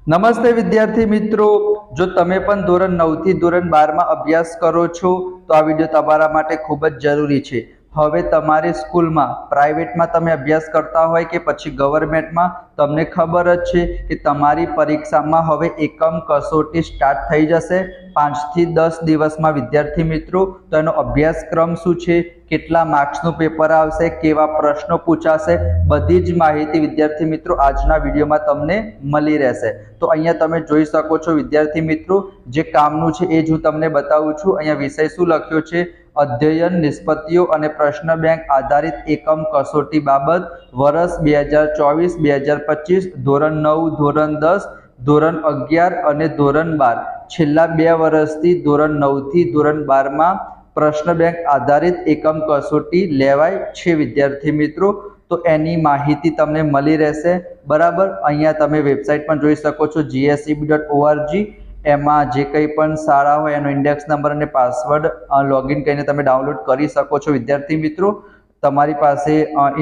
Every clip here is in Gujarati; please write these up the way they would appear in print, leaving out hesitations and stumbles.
નમસ્તે વિદ્યાર્થી મિત્રો, જો તમે પણ ધોરણ 9 થી ધોરણ 12 માં અભ્યાસ કરો છો તો આ વિડિયો તમારા માટે ખૂબ જ જરૂરી છે। હવે તમારી સ્કૂલમાં પ્રાઇવેટમાં તમે અભ્યાસ કરતા હોય કે પછી ગવર્નમેન્ટમાં, તમને ખબર જ છે કે તમારી પરીક્ષામાં હવે એકમ કસોટી સ્ટાર્ટ થઈ જશે 5 થી 10 દિવસમાં વિદ્યાર્થી મિત્રો। તો એનો અભ્યાસક્રમ શું છે, કેટલા માર્ક્સનું પેપર આવશે, કેવા પ્રશ્નો પૂછાશે, બધી જ માહિતી વિદ્યાર્થી મિત્રો આજના વિડીયોમાં તમને મળી રહેશે। તો અહીંયા તમે જોઈ શકો છો વિદ્યાર્થી મિત્રો, જે કામનું છે એ જ હું તમને બતાવું છું। અહીંયા વિષય શું લખ્યો છે, અધ્યયન નિષ્પત્તિઓ અને પ્રશ્ન બેંક આધારિત એકમ કસોટી બાબત વર્ષ 2024-2025 ધોરણ 9, ધોરણ 10, ધોરણ 11 અને ધોરણ 12 છેલ્લા 2 વર્ષથી ધોરણ 9 થી ધોરણ 12 માં પ્રશ્ન બેંક આધારિત એકમ કસોટી લેવાય છે વિદ્યાર્થી મિત્રો। તો એની માહિતી તમને મળી રહેશે બરાબર। અહીંયા તમે વેબસાઇટ પણ જોઈ શકો છો gseb.org। એમાં જે કંઈ પણ શાળા હોય એનો ઇન્ડેક્સ નંબર અને પાસવર્ડ લોગિન કરીને તમે ડાઉનલોડ કરી શકો છો વિદ્યાર્થી મિત્રો। તમારી પાસે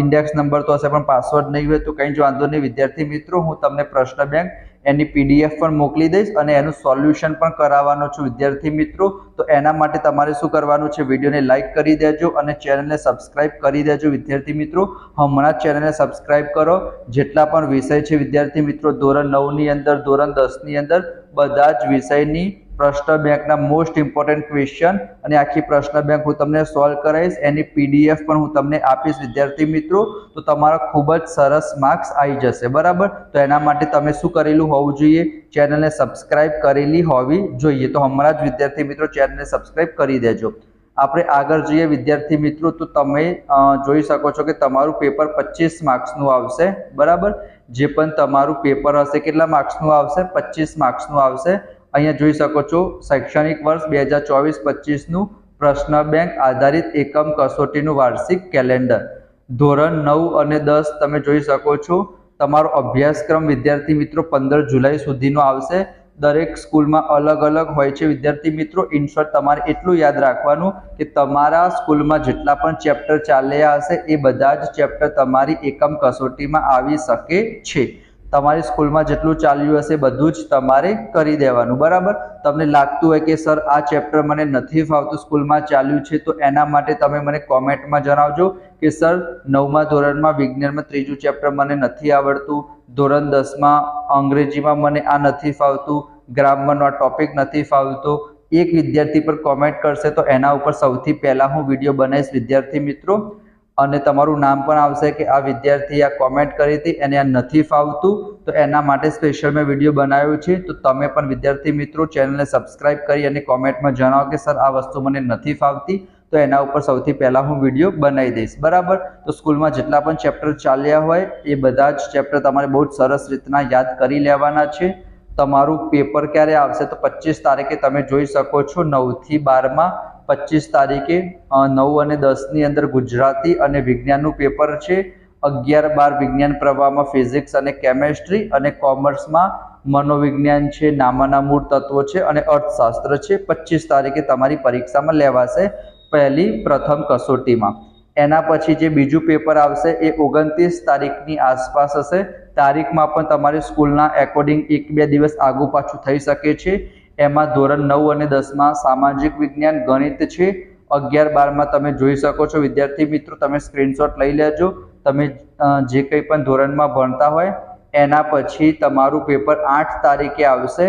ઇન્ડેક્સ નંબર તો હશે પણ પાસવર્ડ નહીં હોય તો કંઈ જ વાંધો નહીં વિદ્યાર્થી મિત્રો, હું તમને પ્રશ્ન બેંક એની PDF પણ મોકલી દઈશ અને એનું સોલ્યુશન પણ કરાવવાનો છું વિદ્યાર્થી મિત્રો। તો એના માટે તમારે શું કરવાનું છે, વિડીયોને લાઇક કરી દેજો અને ચેનલને સબસ્ક્રાઇબ કરી દેજો વિદ્યાર્થી મિત્રો। હમણાં જ ચેનલને સબસ્ક્રાઇબ કરો। જેટલા પણ વિષય છે વિદ્યાર્થી મિત્રો ધોરણ 9 ની અંદર, ધોરણ 10 ની અંદર બધા જ વિષયની પ્રશ્ન બેંકના મોસ્ટ ઇમ્પોર્ટન્ટ ક્વેશ્ચન અને આખી પ્રશ્ન બેંક હું તમને સોલ્વ કરાવીશ, એની PDF પણ હું તમને આપીશ વિદ્યાર્થી મિત્રો। તો તમારા ખૂબ જ સરસ માર્ક્સ આવી જશે બરાબર। તો એના માટે તમે શું કરેલું હોવું જોઈએ, ચેનલને સબસ્ક્રાઇબ કરેલી હોવી જોઈએ। તો હમણાં જ વિદ્યાર્થી મિત્રો ચેનલને સબસ્ક્રાઇબ કરી દેજો। આપણે આગળ જઈએ વિદ્યાર્થી મિત્રો, તો તમે જોઈ શકો છો કે તમારું પેપર 25 માર્ક્સનું આવશે બરાબર। જે પણ તમારું પેપર હશે કેટલા માર્ક્સનું આવશે, 25 માર્ક્સનું આવશે। અહીંયા જોઈ શકો છો શૈક્ષણિક વર્ષ 2024-25 નું પ્રશ્ન બેંક આધારિત એકમ કસોટીનું વાર્ષિક કેલેન્ડર ધોરણ 9 અને 10 તમે જોઈ શકો છો। તમારો અભ્યાસક્રમ વિદ્યાર્થી મિત્રો 15 જુલાઈ સુધીનો આવશે। દરેક સ્કૂલમાં અલગ અલગ હોય છે વિદ્યાર્થી મિત્રો। ઇન શોર્ટ તમારે એટલું યાદ રાખવાનું કે તમારા સ્કૂલમાં જેટલા પણ ચેપ્ટર ચાલ્યા હશે એ બધા જ ચેપ્ટર તમારી એકમ કસોટીમાં આવી શકે છે। તમારી સ્કૂલમાં જેટલું ચાલ્યું હશે બધું જ તમારે કરી દેવાનું બરાબર। તમને લાગતું હોય કે સર આ ચેપ્ટર મને નથી ફાવતું, સ્કૂલમાં ચાલ્યું છે, તો એના માટે તમે મને કોમેન્ટમાં જણાવજો કે સર 9મા ધોરણમાં વિજ્ઞાનમાં 3જું ચેપ્ટર મને નથી આવડતું, ધોરણ 10માં અંગ્રેજીમાં મને આ નથી ફાવતું, ગ્રામરનો આ ટોપિક નથી ફાવતો। એક વિદ્યાર્થી પર કોમેન્ટ કરશે તો એના ઉપર સૌથી પહેલાં હું વિડીયો બનાવીશ વિદ્યાર્થી મિત્રો, અને તમારું નામ પણ આવશે કે આ વિદ્યાર્થી આ કોમેન્ટ કરી હતી એને આ નથી ફાવતું, તો એના માટે સ્પેશિયલ મેં વિડીયો બનાવ્યો છે। તો તમે પણ વિદ્યાર્થી મિત્રો ચેનલને સબસ્ક્રાઇબ કરી અને કોમેન્ટમાં જણાવો કે સર આ વસ્તુ મને નથી ફાવતી, તો એના ઉપર સૌથી પહેલાં હું વિડીયો બનાવી દઈશ બરાબર। તો સ્કૂલમાં જેટલા પણ ચેપ્ટર ચાલ્યા હોય એ બધા જ ચેપ્ટર તમારે બહુ જ સરસ રીતના યાદ કરી લેવાના છે। તમારું પેપર ક્યારે આવશે, તો 25 તારીખે તમે જોઈ શકો છો 9 થી 12માં 25 તારીખે 9 અને 10 ની અંદર ગુજરાતી અને વિજ્ઞાનનું પેપર છે। 11-12 વિજ્ઞાન પ્રવાહમાં ફિઝિક્સ અને કેમેસ્ટ્રી, અને કોમર્સમાં મનોવિજ્ઞાન છે, નામાના મૂળ તત્વો છે અને અર્થશાસ્ત્ર છે। 25 તારીખે તમારી પરીક્ષામાં લેવાશે પ્રથમ કસોટીમાં। એના પછી જે બીજું પેપર આવશે એ 29 તારીખની આસપાસ હશે। તારીખમાં પણ તમારી સ્કૂલના એકોર્ડિંગ 1-2 દિવસ આગુ પાછું થઈ શકે છે। એમાં ધોરણ 9 અને 10માં સામાજિક વિજ્ઞાન, ગણિત છે। 11-12માં તમે જોઈ શકો છો વિદ્યાર્થી મિત્રો, તમે સ્ક્રીનશોટ લઈ લેજો તમે જે કંઈ પણ ધોરણમાં ભણતા હોય। એના પછી તમારું પેપર 8 તારીખે આવશે।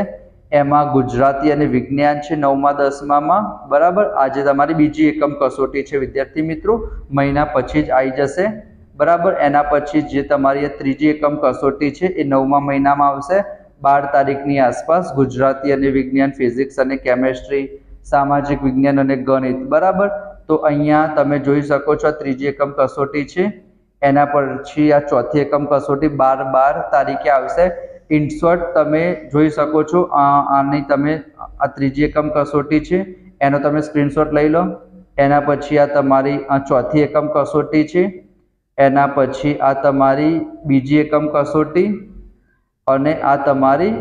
એમાં ગુજરાતી અને વિજ્ઞાન છે 9મા 10મામાં બરાબર। આજે તમારી બીજી એકમ કસોટી છે વિદ્યાર્થી મિત્રો, મહિના પછી જ આવી જશે બરાબર। એના પછી જે તમારી ત્રીજી એકમ કસોટી છે એ 9મા મહિનામાં આવશે 12 તારીખની આસપાસ। ગુજરાતી અને વિજ્ઞાન, ફિઝિક્સ અને કેમેસ્ટ્રી, સામાજિક વિજ્ઞાન અને ગણિત બરાબર। તો અહીંયા તમે જોઈ શકો છો આ ત્રીજી એકમ કસોટી છે। એના પછી આ ચોથી એકમ કસોટી 12 તારીખે આવશે। ઇન શોર્ટ તમે જોઈ શકો છો આની તમે આ ત્રીજી એકમ કસોટી છે એનો તમે સ્ક્રીનશોટ લઈ લો। એના પછી આ તમારી આ ચોથી એકમ કસોટી છે। એના પછી આ તમારી બીજી એકમ કસોટી અને આ તમારી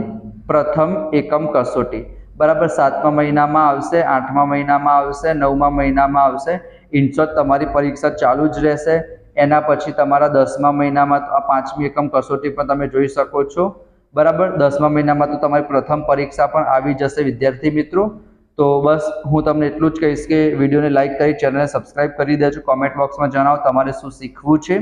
પ્રથમ એકમ કસોટી બરાબર। 7મા મહિનામાં આવશે, 8મા મહિનામાં આવશે, 9મા મહિનામાં આવશે। ઇન શોર્ટ તમારી પરીક્ષા ચાલુ જ રહેશે। એના પછી તમારા 10મા મહિનામાં આ 5મી એકમ કસોટી પણ તમે જોઈ શકો છો બરાબર. 10મા મહિનામાં તો તમારી પ્રથમ પરીક્ષા પણ આવી જશે વિદ્યાર્થી મિત્રો. તો બસ હું તમને એટલું જ કહીશ કે વિડીયોને લાઇક કરી ચેનલને સબસ્ક્રાઇબ કરી દેજો. કોમેન્ટ બોક્સમાં જણાવો તમારે શું શીખવું છે.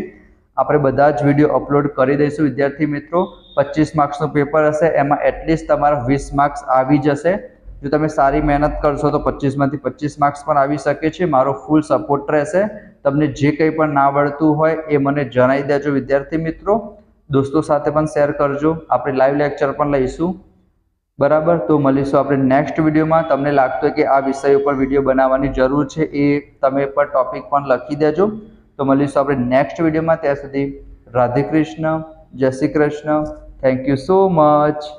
આપણે બધા જ વિડીયો અપલોડ કરી દઈશું વિદ્યાર્થી મિત્રો. 25 માર્ક્સનું પેપર હશે, એમાં એટલીસ્ટ તમારા 20 માર્ક્સ આવી જશે. જો તમે સારી મહેનત કરશો તો 25માંથી 25 માર્ક્સ પણ આવી શકે છે. મારો ફૂલ સપોર્ટ રહેશે. તમને જે કંઈ પણ ના આવડતું હોય એ મને જણાવી દેજો વિદ્યાર્થી મિત્રો. દોસ્તો સાથે પણ શેર કરજો. આપણે લાઈવ લેક્ચર પણ લઈશું. બરાબર. તો મળીશું આપણે નેક્સ્ટ વિડીયોમાં. તમને લાગતું હોય કે આ વિષય ઉપર વિડીયો બનાવવાની જરૂર છે એ તમે પણ ટોપિક પણ લખી દેજો. તો મળીશું આપણે નેક્સ્ટ વિડીયોમાં. ત્યાં સુધી રાધે કૃષ્ણ, જય Shri Krishna. Thank you so much.